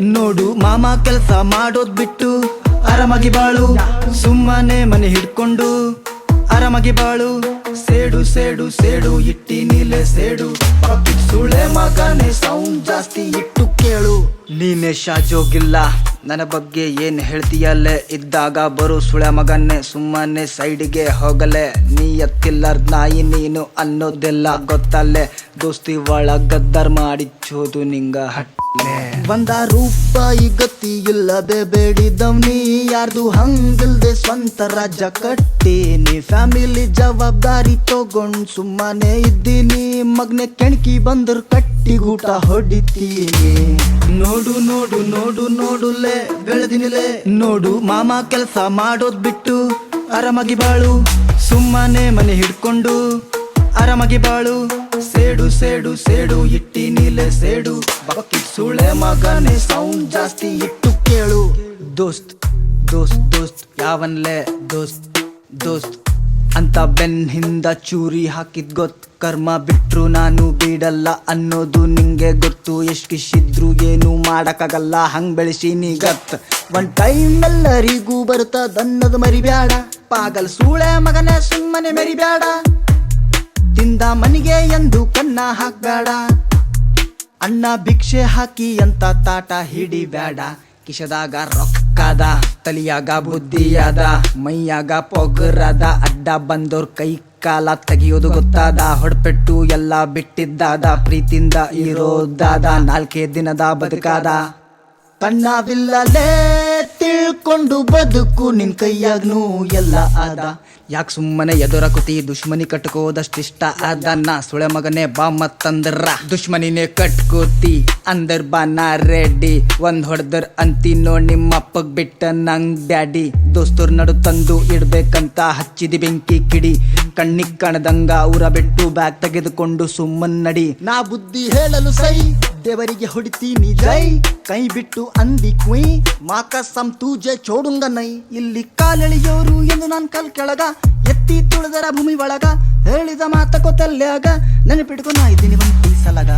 ನೋಡು ಮಾಮ ಕೆಲಸ ಮಾಡೋದ್ ಬಿಟ್ಟು ಆರಾಮಾಗಿ ಬಾಳು, ಸುಮ್ಮನೆ ಮನೆ ಹಿಡ್ಕೊಂಡು ಆರಾಮಾಗಿ ಬಾಳು. ಸೇಡು ಸೇಡು ಸೇಡು ಇಟ್ಟಿ ನೀಲೆ ಸೇಡು, ಸುಳೆ ಮಗನೇ ಸೌಂಡ್ ಜಾಸ್ತಿ ಇಟ್ಟು ಕೇಳು. ನೀನೆ ಶಾಜೋಗಿಲ್ಲ, ನನ್ನ ಬಗ್ಗೆ ಏನ್ ಹೇಳ್ತೀಯಲ್ಲೇ, ಇದ್ದಾಗ ಬರೋ ಸುಳೆ ಮಗನ್ನೇ ಸುಮ್ಮನೆ ಸೈಡಿಗೆ ಹೋಗಲೆ. ನೀ ಎತ್ತಿಲ್ಲಾರ್ದ ನಾಯಿ ನೀನು ಅನ್ನೋದೆಲ್ಲ ಗೊತ್ತಲ್ಲೇ, ದೋಸ್ತಿ ಒಳಗದ್ದಾರ್ ಮಾಡಿಚ್ಚೋದು ನಿಂಗ ಹಟ್ಲೆ. ₹1 ಗತಿ ಇಲ್ಲದೆ ಬೇಡಿದವ್ನಿ, ಯಾರ್ದು ಹಂಗಿಲ್ದೆ ಸ್ವಂತ ರಾಜ್ಯ ಕಟ್ಟೀನಿ. ಫ್ಯಾಮಿಲಿ ಜವಾಬ್ದಾರಿ ತಗೊಂಡ್ ಸುಮ್ಮನೆ ಇದ್ದೀನಿ, ಮಗ್ನೆ ಕೆಣಕಿ ಬಂದ್ರ ಕಟ್ಟಿ ಊಟ ಹೊಡಿತೀನಿ. ನೋಡು ನೋಡು ನೋಡು ನೋಡುಲೆ ಬೆಳೆದಿನಿಲೆ, ನೋಡು ಮಾಮ ಕೆಲಸ ಮಾಡೋದ್ ಬಿಟ್ಟು ಆರಾಮಾಗಿ ಬಾಳು, ಸುಮ್ಮನೆ ಮನೆ ಹಿಡ್ಕೊಂಡು ಆರಾಮಾಗಿ ಬಾಳು. ಸೇಡು ಸೇಡು ಸೇಡು ಇಟ್ಟಿ ನೀಲೆ ಸೇಡು, ಸುಳೆ ಮಗನೇ ಸೌಂಡ್ ಜಾಸ್ತಿ ಇಟ್ಟು ಕೇಳು. ದೋಸ್ತ್ ದೋಸ್ತ್ ದೋಸ್ತ್ ಯಾವನ್ಲೆ ದೋಸ್ತ್ ದೋಸ್ತ್ ಅಂತ ಬೆನ್ ಹಿಂದ ಚೂರಿ ಹಾಕಿದ್ ಗೊತ್ತು, ಕರ್ಮ ಬಿಟ್ರು ನಾನು ಬಿಡಲ್ಲ ಅನ್ನೋದು ನಿಂಗೆ ಗೊತ್ತು. ಎಷ್ಟ್ ಕಿಶಿದ್ರು ಏನು ಮಾಡಕ್ಕಾಗಲ್ಲ, ಹಂಗ್ ಬೆಳೆಸೀನಿ ಗತ್. ಒಂದ್ ಟೈಮ್ ಎಲ್ಲರಿಗೂ ಬರ್ತದನ್ನೋದು ಮರಿಬ್ಯಾಡ, ಪಾಗಲ್ ಸೂಳೆ ಮಗನೇ ಸುಮ್ಮನೆ ಮೆರಿಬ್ಯಾಡ. ತಿಂದ ಮನಿಗೆ ಎಂದು ಕನ್ನ ಹಾಕ್ಬೇಡ, ಅಣ್ಣ ಭಿಕ್ಷೆ ಹಾಕಿ ಅಂತ ತಾಟ ಹಿಡಿಬೇಡ. ಕಿಶದಾಗ ರೊಕ್ಕದ, ತಲಿಯಾಗ ಬುದ್ಧಿಯಾದ, ಮೈಯಾಗ ಪೊಗರದ, ಅಡ್ಡ ಬಂದೋರ್ ಕೈ ಕಾಲ ತೆಗಿಯೋದು ಗೊತ್ತಾದ. ಹೊಡ್ಪೆಟ್ಟು ಎಲ್ಲ ಬಿಟ್ಟಿದ್ದಾದ, ಪ್ರೀತಿಯಿಂದ ಇರೋದಾದ, 4 ದಿನದ ಬದುಕಾದ. ಕಣ್ಣವಿಲ್ಲಲೇ ತಿಳ್ಕೊಂಡು ಬದುಕು, ನಿನ್ ಕೈಯಾಗ್ನೂ ಎಲ್ಲ ಆದ. ಯಾಕೆ ಸುಮ್ಮನೆ ಎದುರ ಕುತಿ ದುಶ್ಮನಿ ಕಟ್ಕೋದಷ್ಟಿಷ್ಟ ಆದ. ನಾ ಸುಳೆ ಮಗನೇ ಬಾ ಮತ್ತಂದ್ರ ದುಶ್ಮನಿನೇ ಕಟ್ಕೋತಿ ಅಂದರ್ ಬಾ ನಾ ರೆಡಿ. ಒಂದ್ ಹೊಡೆದರ್ ಅಂತೀನೋ ನಿಮ್ಮಪ್ಪಗ್ ಬಿಟ್ಟ ನಂಗ್ ಡ್ಯಾಡಿ. ದೋಸ್ತರ್ ನಡು ತಂದು ಇಡ್ಬೇಕಂತ ಹಚ್ಚಿದಿ ಬೆಂಕಿ ಕಿಡಿ, ಕಣ್ಣಿಗ್ ಕಾಣದಂಗ ಊರ ಬಿಟ್ಟು ಬ್ಯಾಗ್ ತೆಗೆದುಕೊಂಡು ಸುಮ್ಮನ್ ನಡಿ. ನಾ ಬುದ್ಧಿ ಹೇಳಲು ಸೈ, ದೇವರಿಗೆ ಹೊಡಿತೀನಿ ಜೈ. ಕೈ ಬಿಟ್ಟು ಅಂದಿ ಕುಯ್, ಮಾಕ ಸಂ ತೂಜೆ ಚೋಡುಂಗ ನೈ. ಇಲ್ಲಿ ಕಾಲೆಳೆಯೋರು ಎಂದು ನಾನ್ ಕಾಲ್ ಕೆಳಗ, ಎತ್ತಿ ತುಳಿದರ ಭೂಮಿ ಒಳಗ. ಹೇಳಿದ ಮಾತ ಕೊತ್ತಲ್ಯಾಗ ನೆನಪಿಡ್ಕೊ ನಾ ಇದ್ದೀನಿ ಒಂದ್ ಸಲಗ.